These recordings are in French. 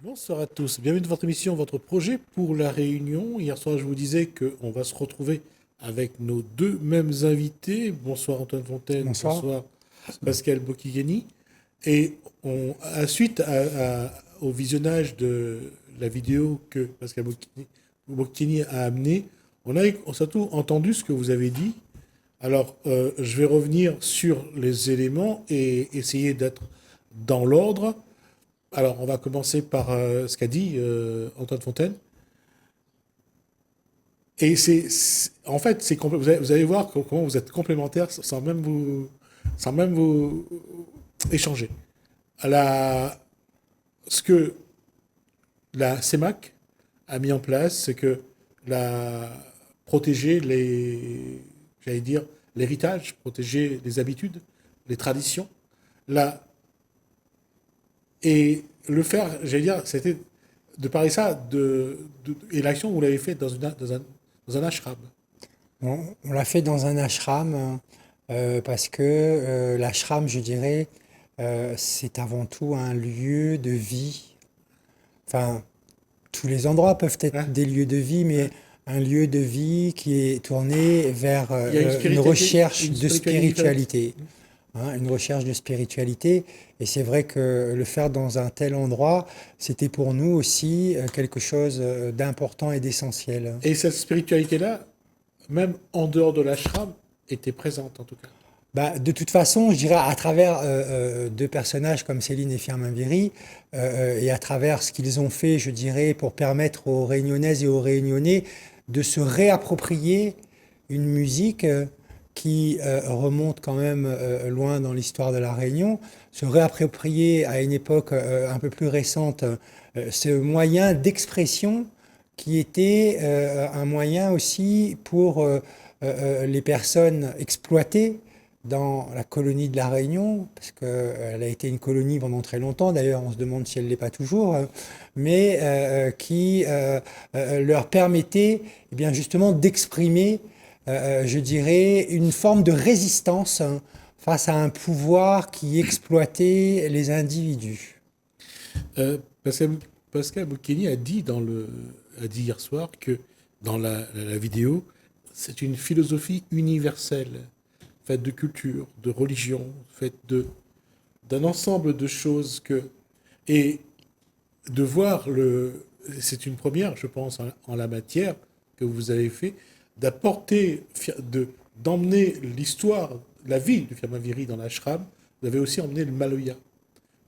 Bonsoir à tous, bienvenue dans votre émission, votre projet pour la Réunion. Hier soir, je vous disais qu'on va se retrouver avec nos deux mêmes invités. Bonsoir Antoine Fontaine, Bonsoir. bonsoir Pascal Bocchigani. Et au visionnage de la vidéo que Pascal Bocchini a amenée, on a surtout entendu ce que vous avez dit. Alors, je vais revenir sur les éléments et essayer d'être dans l'ordre. Alors, on va commencer par ce qu'a dit Antoine Fontaine. Et en fait, vous allez voir comment vous êtes complémentaires sans même vous échanger. Ce que la CEMAC a mis en place, c'est que protéger j'allais dire, l'héritage, protéger les habitudes, les traditions. La, et le faire, j'allais dire, c'était de parler ça et l'action, vous l'avez fait dans un ashram. On l'a fait dans un ashram parce que l'ashram, je dirais, c'est avant tout un lieu de vie. Enfin, tous les endroits peuvent être Hein. des lieux de vie, mais un lieu de vie qui est tourné vers Il y a une recherche une de spiritualité différente. spiritualité. Une recherche de spiritualité. Et c'est vrai que le faire dans un tel endroit, c'était pour nous aussi quelque chose d'important et d'essentiel. Et cette spiritualité-là, même en dehors de l'ashram, était présente en tout cas. Bah, de toute façon, je dirais à travers deux personnages comme Céline et Firmin Viry, et à travers ce qu'ils ont fait, je dirais, pour permettre aux Réunionnaises et aux Réunionnais de se réapproprier une musique qui remonte quand même loin dans l'histoire de la Réunion, se réapproprier à une époque un peu plus récente ce moyen d'expression qui était un moyen aussi pour les personnes exploitées dans la colonie de la Réunion, parce qu'elle a été une colonie pendant très longtemps, d'ailleurs on se demande si elle ne l'est pas toujours, mais qui leur permettait eh bien, justement d'exprimer, je dirais, une forme de résistance face à un pouvoir qui exploitait les individus. Pascal, Pascal Bocchini a dit hier soir que dans la vidéo, c'est une philosophie universelle, faite de culture, de religion, d'un ensemble de choses et de voir c'est une première, je pense, en la matière que vous avez fait, d'apporter, d'emmener l'histoire, la vie de Firmin Viry dans l'ashram. Vous avez aussi emmené le Maloya.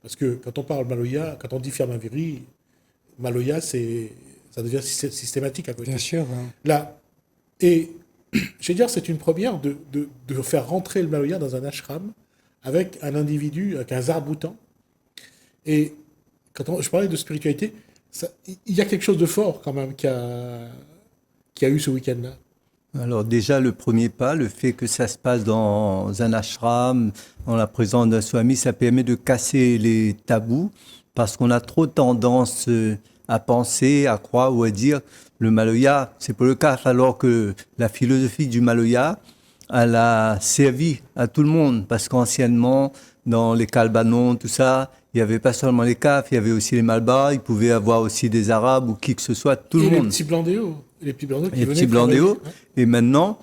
Parce que quand on parle Maloya, quand on dit Firmin Viry, Maloya, ça devient systématique à Bien côté. sûr. Là, et je veux dire, c'est une première de faire rentrer le Maloya dans un ashram avec un individu, avec un Zarboutan. Et je parlais de spiritualité, il y a quelque chose de fort quand même qui a eu ce week-end-là. Alors déjà, le premier pas, le fait que ça se passe dans un ashram, en la présence d'un swami, ça permet de casser les tabous, parce qu'on a trop tendance à penser, à croire ou à dire le Maloya, c'est pour le cas, alors que la philosophie du Maloya, elle a servi à tout le monde, parce qu'anciennement, dans les Kalbanons, tout ça, il n'y avait pas seulement les Kaf, il y avait aussi les Malbars, il pouvait y avoir aussi des Arabes ou qui que ce soit, tout le Et monde. les petits blandéos qui Les venaient petits travailler. Blandéos. Hein. Et maintenant,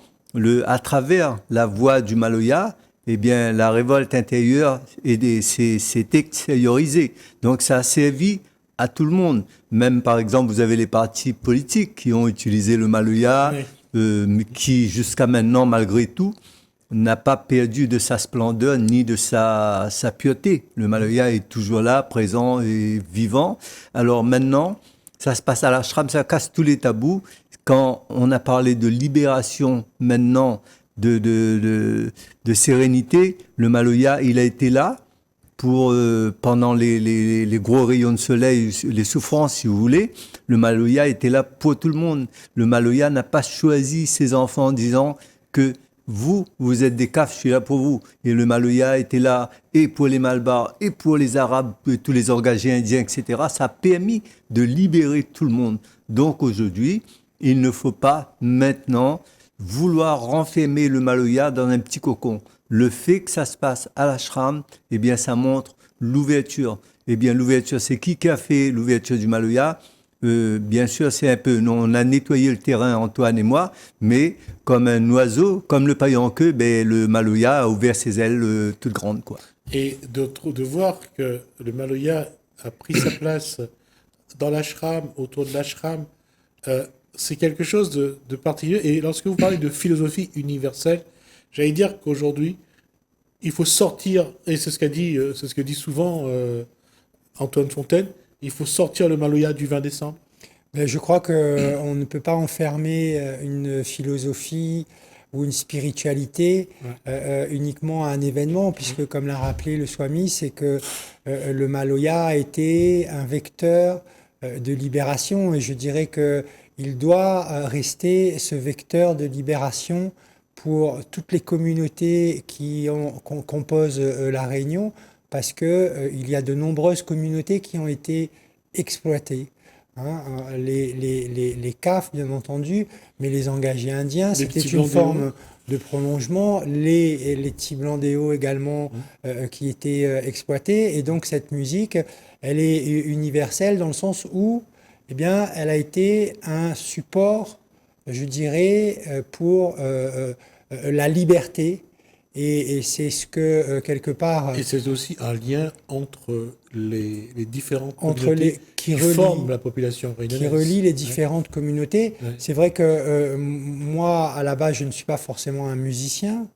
à travers la voix du Maloya, eh bien, la révolte intérieure s'est extériorisée. Donc, ça a servi à tout le monde. Même, par exemple, vous avez les partis politiques qui ont utilisé le Maloya, Oui. qui, jusqu'à maintenant, malgré tout, n'a pas perdu de sa splendeur ni de sa pureté. Le Maloya est toujours là, présent et vivant. Alors maintenant, ça se passe à l'ashram, ça casse tous les tabous. Quand on a parlé de libération maintenant, de sérénité, le Maloya, il a été là pour, pendant les gros rayons de soleil, les souffrances, si vous voulez. Le Maloya était là pour tout le monde. Le Maloya n'a pas choisi ses enfants en disant que vous êtes des Kaf, je suis là pour vous. Et le Maloya était là et pour les Malbars, et pour les Arabes, et tous les engagés indiens, etc. Ça a permis de libérer tout le monde. Donc aujourd'hui, il ne faut pas maintenant vouloir renfermer le Maloya dans un petit cocon. Le fait que ça se passe à l'ashram, eh bien, ça montre l'ouverture. Eh bien, l'ouverture, c'est qui a fait l'ouverture du Maloya? Bien sûr, c'est un peu, on a nettoyé le terrain, Antoine et moi, mais comme un oiseau, comme le paillon en queue, ben, le Maloya a ouvert ses ailes toutes grandes, quoi. Et de voir que le Maloya a pris sa place dans l'ashram, autour de l'ashram, c'est quelque chose de particulier. Et lorsque vous parlez de philosophie universelle, j'allais dire qu'aujourd'hui, il faut sortir, et c'est ce c'est ce que dit souvent Antoine Fontaine, il faut sortir le Maloya du 20 décembre. Mais je crois qu'on ne peut pas enfermer une philosophie ou une spiritualité uniquement à un événement, puisque comme l'a rappelé le Swami, c'est que le Maloya a été un vecteur de libération, et je dirais qu'il doit rester ce vecteur de libération pour toutes les communautés qui composent la Réunion, parce qu'il y a de nombreuses communautés qui ont été exploitées. Hein, les CAF, bien entendu, mais les engagés indiens, c'était une forme de prolongement, les Tiblandéo également qui étaient exploités, et donc cette musique, elle est universelle dans le sens où, eh bien, elle a été un support, je dirais, pour la liberté. Et c'est ce que, quelque part... Et c'est aussi un lien entre les différentes communautés qui forment la population réunionnaise. Qui relie les différentes communautés. Ouais. C'est vrai que moi, à la base, je ne suis pas forcément un musicien.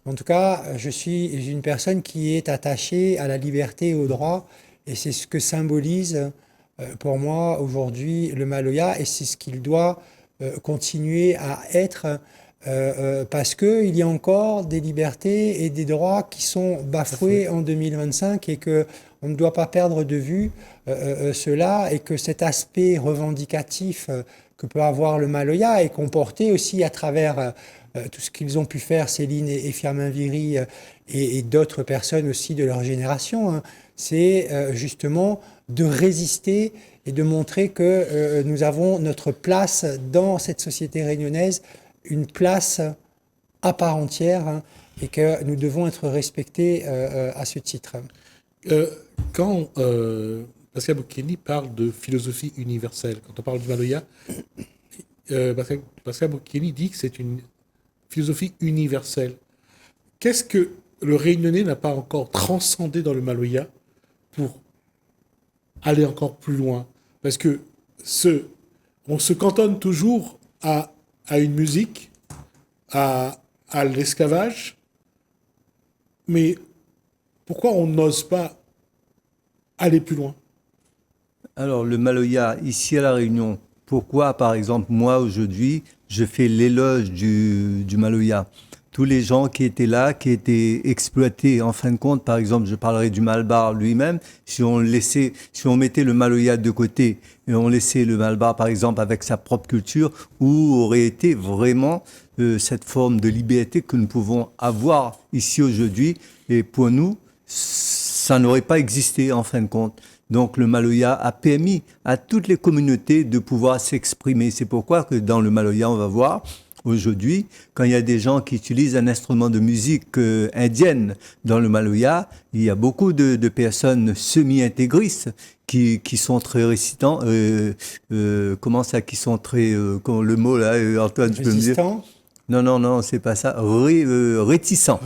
En tout cas, je suis une personne qui est attachée à la liberté et au droit. Et c'est ce que symbolise pour moi aujourd'hui le Maloya. Et c'est ce qu'il doit continuer à être... parce qu'il y a encore des libertés et des droits qui sont bafoués en 2025 et qu'on ne doit pas perdre de vue cela, et que cet aspect revendicatif que peut avoir le Maloya est comporté aussi à travers tout ce qu'ils ont pu faire, Céline et Firmin Viry et d'autres personnes aussi de leur génération, hein. C'est justement de résister et de montrer que nous avons notre place dans cette société réunionnaise, une place à part entière, hein, et que nous devons être respectés à ce titre. Quand Pascal Boukini parle de philosophie universelle, quand on parle du Maloya, Pascal Boukini dit que c'est une philosophie universelle. Qu'est-ce que le Réunionnais n'a pas encore transcendé dans le Maloya pour aller encore plus loin? Parce que on se cantonne toujours à une musique, à l'esclavage, mais pourquoi on n'ose pas aller plus loin? Alors, le Maloya, ici à La Réunion, pourquoi, par exemple, moi, aujourd'hui, je fais l'éloge du Maloya? Tous les gens qui étaient là, qui étaient exploités, en fin de compte, par exemple, je parlerai du Malbar lui-même, si on mettait le Maloya de côté et on laissait le Malbar, par exemple, avec sa propre culture, où aurait été vraiment cette forme de liberté que nous pouvons avoir ici aujourd'hui. Et pour nous, ça n'aurait pas existé, en fin de compte. Donc le Maloya a permis à toutes les communautés de pouvoir s'exprimer. C'est pourquoi que dans le Maloya, on va voir, aujourd'hui, quand il y a des gens qui utilisent un instrument de musique indienne dans le Maloya, il y a beaucoup de personnes semi-intégristes qui sont très récitants. Comment ça, qui sont très... le mot là, Antoine, tu peux me dire? Non, c'est pas ça. Réticents.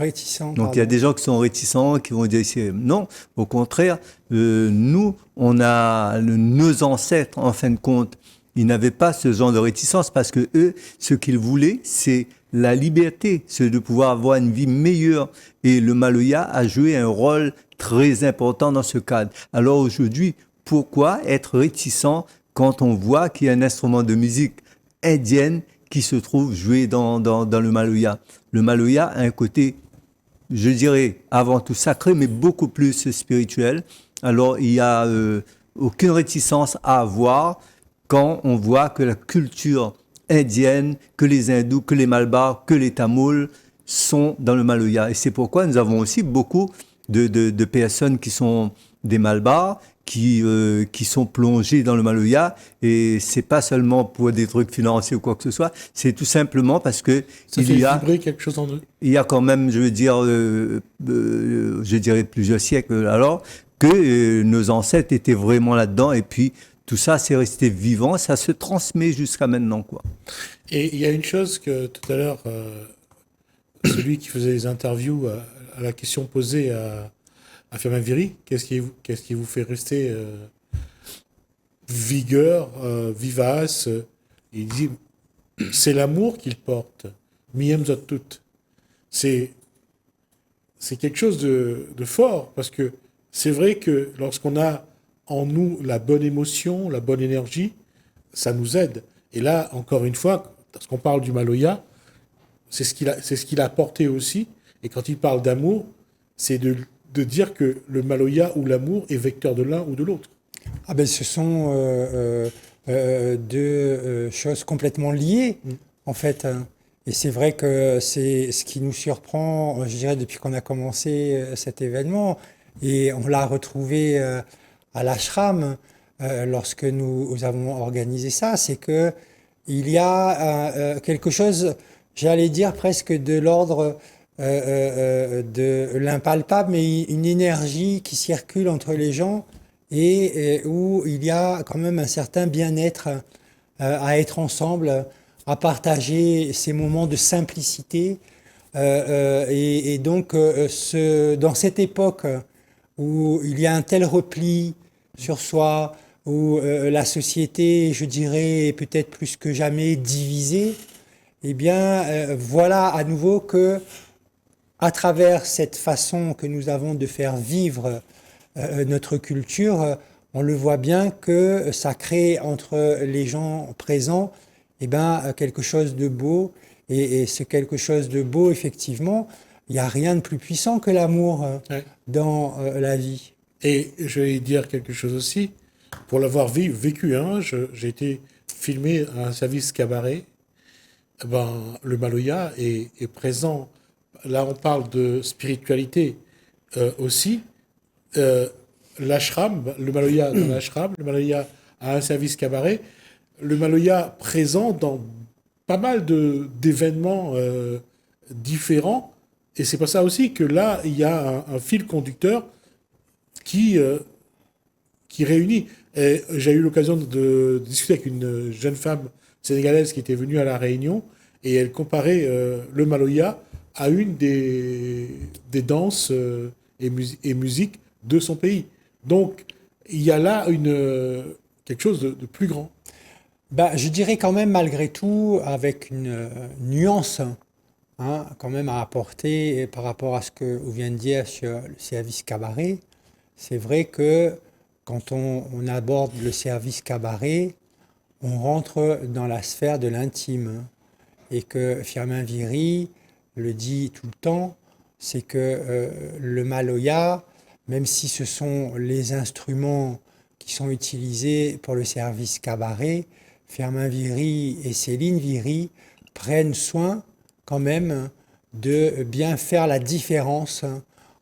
Donc il y a des gens qui sont réticents, qui vont dire non. Au contraire, nous, on a nos ancêtres, en fin de compte, ils n'avaient pas ce genre de réticence parce que eux, ce qu'ils voulaient, c'est la liberté, c'est de pouvoir avoir une vie meilleure. Et le Maloya a joué un rôle très important dans ce cadre. Alors aujourd'hui, pourquoi être réticent quand on voit qu'il y a un instrument de musique indienne qui se trouve joué dans le Maloya? Le Maloya a un côté, je dirais, avant tout sacré, mais beaucoup plus spirituel. Alors il n'y a aucune réticence à avoir quand on voit que la culture indienne, que les hindous, que les malbars, que les tamouls sont dans le Maloya. Et c'est pourquoi nous avons aussi beaucoup de personnes qui sont des malbars, qui sont plongés dans le Maloya, et c'est pas seulement pour des trucs financiers ou quoi que ce soit, c'est tout simplement parce que ça fait vibrer quelque chose en eux. Il y a quand même, je veux dire, je dirais plusieurs siècles alors, que nos ancêtres étaient vraiment là-dedans. Et puis, tout ça, c'est resté vivant, ça se transmet jusqu'à maintenant, quoi. Et il y a une chose que tout à l'heure, celui qui faisait les interviews, à la question posée à Firmin Viry, qu'est-ce qui vous fait rester vivace? Il dit, c'est l'amour qu'il porte. Miem zot tout. C'est quelque chose de fort, parce que c'est vrai que lorsqu'on a en nous la bonne émotion, la bonne énergie, ça nous aide. Et là, encore une fois, lorsqu'on parle du Maloya, c'est ce qu'il a apporté aussi. Et quand il parle d'amour, c'est de dire que le Maloya ou l'amour est vecteur de l'un ou de l'autre. Ah ben, ce sont deux choses complètement liées, en fait. Et c'est vrai que c'est ce qui nous surprend, je dirais, depuis qu'on a commencé cet événement. Et on l'a retrouvé à l'ashram lorsque nous avons organisé ça. C'est que il y a quelque chose, j'allais dire presque de l'ordre de l'impalpable, mais une énergie qui circule entre les gens et où il y a quand même un certain bien-être à être ensemble, à partager ces moments de simplicité. Et donc, dans cette époque où il y a un tel repli sur soi, où la société, je dirais, est peut-être plus que jamais divisée, eh bien, voilà à nouveau que, à travers cette façon que nous avons de faire vivre notre culture, on le voit bien que ça crée entre les gens présents eh ben, quelque chose de beau. Et ce quelque chose de beau, effectivement, il n'y a rien de plus puissant que l'amour dans la vie. Et je vais dire quelque chose aussi. Pour l'avoir vécu, hein, j'ai été filmé à un service cabaret. Ben, le Maloya est présent. Là, on parle de spiritualité aussi. L'ashram, le Maloya dans l'ashram, le Maloya à un service cabaret, le Maloya présent dans pas mal d'événements différents. Et c'est pour ça aussi que là, il y a un fil conducteur qui réunit. Et j'ai eu l'occasion de discuter avec une jeune femme sénégalaise qui était venue à La Réunion et elle comparait le Maloya à une des danses et musiques de son pays. Donc, il y a là quelque chose de plus grand. Ben, je dirais quand même, malgré tout, avec une nuance hein, quand même à apporter par rapport à ce que vous venez de dire sur le service cabaret. C'est vrai que quand on aborde le service cabaret, on rentre dans la sphère de l'intime. Et que Firmin Viry le dit tout le temps, c'est que le Maloya, même si ce sont les instruments qui sont utilisés pour le service cabaret, Firmin Viry et Céline Viry prennent soin quand même de bien faire la différence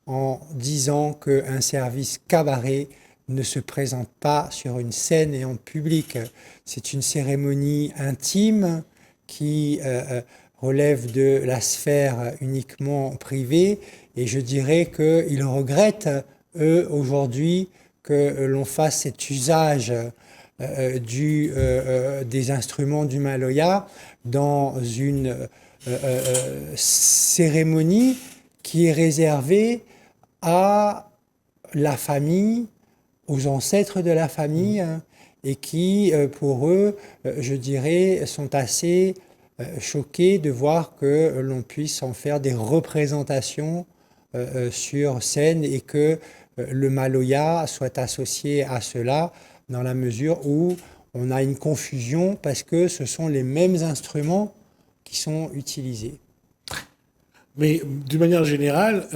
en disant qu'un service cabaret ne se présente pas sur une scène et en public. C'est une cérémonie intime qui relève de la sphère uniquement privée et je dirais qu'ils regrettent, eux, aujourd'hui, que l'on fasse cet usage des instruments du Maloya dans une cérémonie qui est réservée à la famille, aux ancêtres de la famille, et qui, pour eux, je dirais, sont assez choqués de voir que l'on puisse en faire des représentations sur scène et que le Maloya soit associé à cela dans la mesure où on a une confusion parce que ce sont les mêmes instruments qui sont utilisés. Mais d'une manière générale,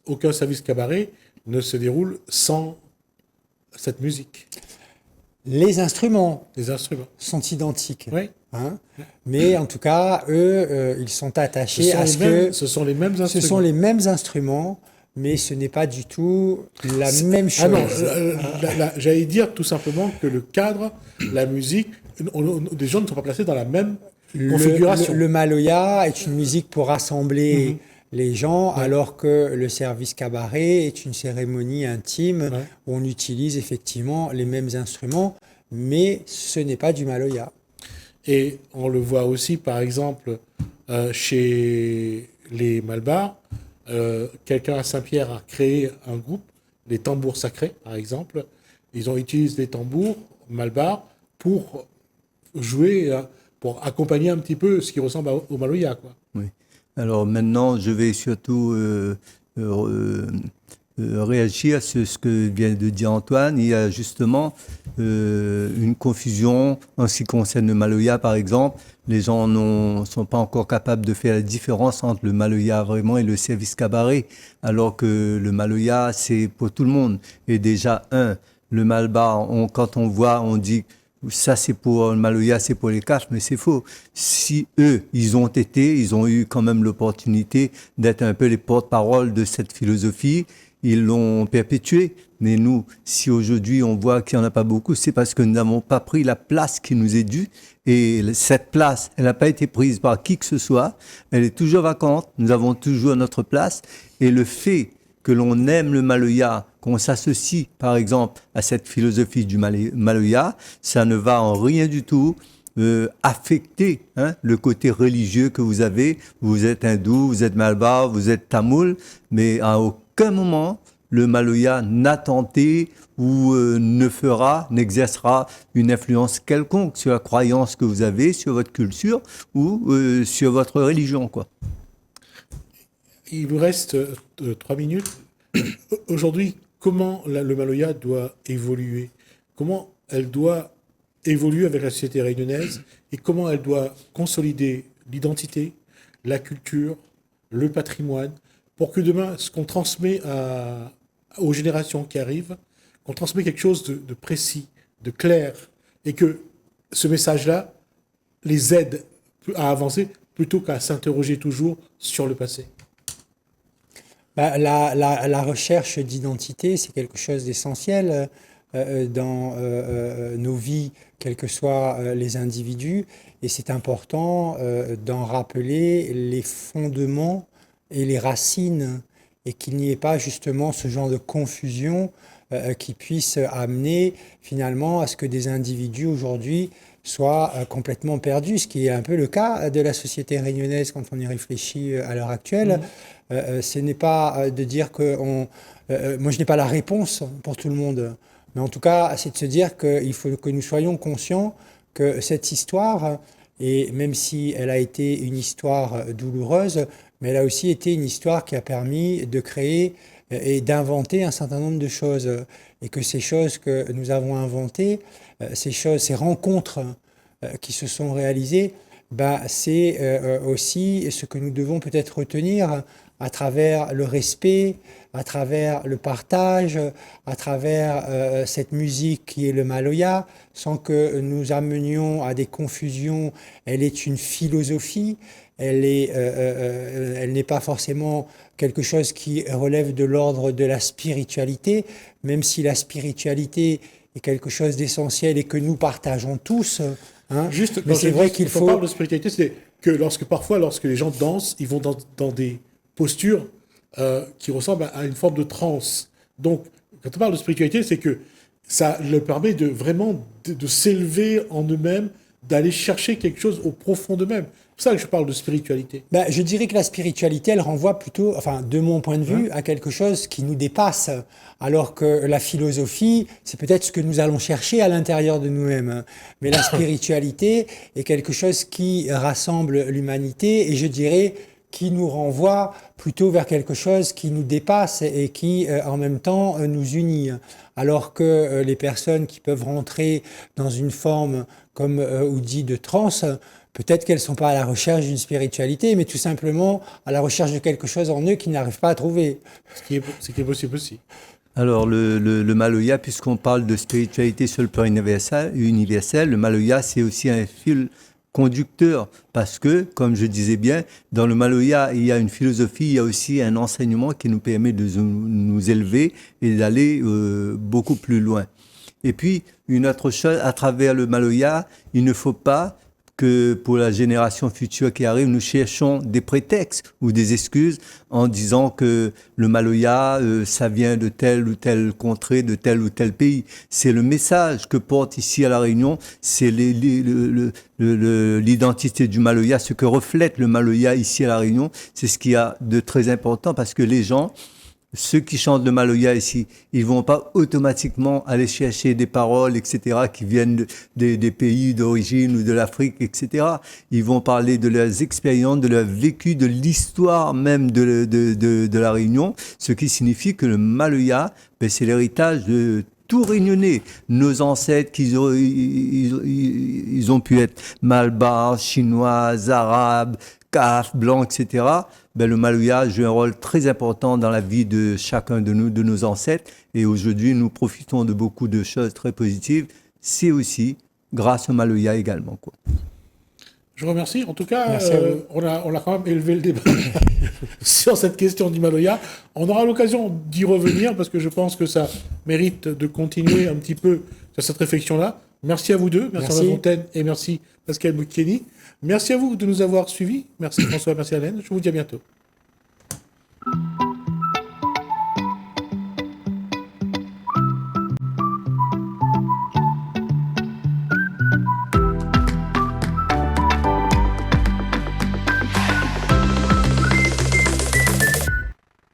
aucun service cabaret ne se déroule sans cette musique. Les instruments sont identiques. Oui. Hein, mais en tout cas, eux, ils sont attachés à ce que... Ce sont les mêmes instruments. Ce sont les mêmes instruments, mais ce n'est pas du tout la même chose. Ah non, j'allais dire tout simplement que le cadre, la musique, des gens ne sont pas placés dans la même configuration. Le Maloya est une musique pour rassembler les gens, Ouais. alors que le service cabaret est une cérémonie intime Ouais. où on utilise effectivement les mêmes instruments, mais ce n'est pas du maloya. Et on le voit aussi, par exemple, chez les Malbars. Quelqu'un à Saint-Pierre a créé un groupe, les Tambours Sacrés, par exemple. Ils ont utilisé les tambours Malbars pour jouer, pour accompagner un petit peu ce qui ressemble au Maloya, quoi. Oui. Alors maintenant, je vais surtout réagir à ce que vient de dire Antoine. Il y a justement une confusion en ce qui concerne le Maloya, par exemple. Les gens ne sont pas encore capables de faire la différence entre le Maloya vraiment et le service cabaret, alors que le Maloya, c'est pour tout le monde. Et déjà, le Malbar, quand on voit, on dit ça c'est pour le Maloya, c'est pour les caches, mais c'est faux. Si eux, ils ont eu quand même l'opportunité d'être un peu les porte-parole de cette philosophie, ils l'ont perpétuée. Mais nous, si aujourd'hui on voit qu'il n'y en a pas beaucoup, c'est parce que nous n'avons pas pris la place qui nous est due. Et cette place, elle n'a pas été prise par qui que ce soit. Elle est toujours vacante. Nous avons toujours notre place. Et le fait que l'on aime le Maloya, qu'on s'associe par exemple à cette philosophie du Maloya, ça ne va en rien du tout affecter le côté religieux que vous avez. Vous êtes hindou, vous êtes malbar, vous êtes tamoul, mais à aucun moment le Maloya n'a tenté ou n'exercera une influence quelconque sur la croyance que vous avez, sur votre culture ou sur votre religion, quoi. Il vous reste 3 minutes. Aujourd'hui, comment le Maloya doit évoluer? Comment elle doit évoluer avec la société réunionnaise et comment elle doit consolider l'identité, la culture, le patrimoine, pour que demain, ce qu'on transmet aux générations qui arrivent, qu'on transmet quelque chose de précis, de clair, et que ce message-là les aide à avancer plutôt qu'à s'interroger toujours sur le passé. La recherche d'identité, c'est quelque chose d'essentiel dans nos vies, quels que soient les individus, et c'est important d'en rappeler les fondements et les racines, et qu'il n'y ait pas justement ce genre de confusion qui puisse amener finalement à ce que des individus aujourd'hui soient complètement perdus, ce qui est un peu le cas de la société réunionnaise quand on y réfléchit à l'heure actuelle. Ce n'est pas de dire que moi je n'ai pas la réponse pour tout le monde, mais en tout cas c'est de se dire qu'il faut que nous soyons conscients que cette histoire, et même si elle a été une histoire douloureuse, mais elle a aussi été une histoire qui a permis de créer et d'inventer un certain nombre de choses. Et que ces choses que nous avons inventées, ces rencontres qui se sont réalisées, c'est aussi ce que nous devons peut-être retenir à travers le respect, à travers le partage, à travers cette musique qui est le Maloya, sans que nous amenions à des confusions. Elle est une philosophie, elle n'est pas forcément quelque chose qui relève de l'ordre de la spiritualité, même si la spiritualité est quelque chose d'essentiel et que nous partageons tous. Juste, mais c'est vrai qu'il faut... Quand on parle de spiritualité, c'est que parfois, lorsque les gens dansent, ils vont dans des postures qui ressemblent à une forme de transe. Donc, quand on parle de spiritualité, c'est que ça leur permet de vraiment de s'élever en eux-mêmes, d'aller chercher quelque chose au profond d'eux-mêmes. C'est pour ça que je parle de spiritualité. Je dirais que la spiritualité, elle renvoie plutôt, enfin, de mon point de vue, à quelque chose qui nous dépasse, alors que la philosophie, c'est peut-être ce que nous allons chercher à l'intérieur de nous-mêmes. Mais la spiritualité est quelque chose qui rassemble l'humanité, et je dirais qui nous renvoie plutôt vers quelque chose qui nous dépasse et qui, en même temps, nous unit. Alors que les personnes qui peuvent rentrer dans une forme, comme Oudi, de transe, peut-être qu'elles ne sont pas à la recherche d'une spiritualité, mais tout simplement à la recherche de quelque chose en eux qu'ils n'arrivent pas à trouver. Ce qui est possible aussi. Alors, le Maloya, puisqu'on parle de spiritualité sur le plan universel, le Maloya, c'est aussi un fil conducteur, parce que, comme je disais bien, dans le Maloya, il y a une philosophie, il y a aussi un enseignement qui nous permet de nous élever et d'aller beaucoup plus loin. Et puis, une autre chose, à travers le Maloya, il ne faut pas que pour la génération future qui arrive, nous cherchons des prétextes ou des excuses en disant que le Maloya, ça vient de telle ou telle contrée, de tel ou tel pays. C'est le message que porte ici à La Réunion, c'est l'identité du Maloya, ce que reflète le Maloya ici à La Réunion. C'est ce qu'il y a de très important parce que les gens, ceux qui chantent le Maloya ici, ils vont pas automatiquement aller chercher des paroles, etc., qui viennent des pays d'origine ou de l'Afrique, etc. Ils vont parler de leurs expériences, de leur vécu, de l'histoire même de La Réunion, ce qui signifie que le Maloya, ben, c'est l'héritage de tout réunionnais. Nos ancêtres, ils ont pu être malbars, chinois, arabes, CAF, blancs, etc. Ben, le Maloya joue un rôle très important dans la vie de chacun de nous, de nos ancêtres. Et aujourd'hui, nous profitons de beaucoup de choses très positives. C'est aussi grâce au Maloya également, quoi. Je vous remercie. En tout cas, Merci à vous. on a quand même élevé le débat sur cette question du Maloya. On aura l'occasion d'y revenir parce que je pense que ça mérite de continuer un petit peu sur cette réflexion-là. Merci à vous deux. Merci François Fontaine et merci Pascal Boukeni. Merci à vous de nous avoir suivis. Merci François, merci Alain. Je vous dis à bientôt.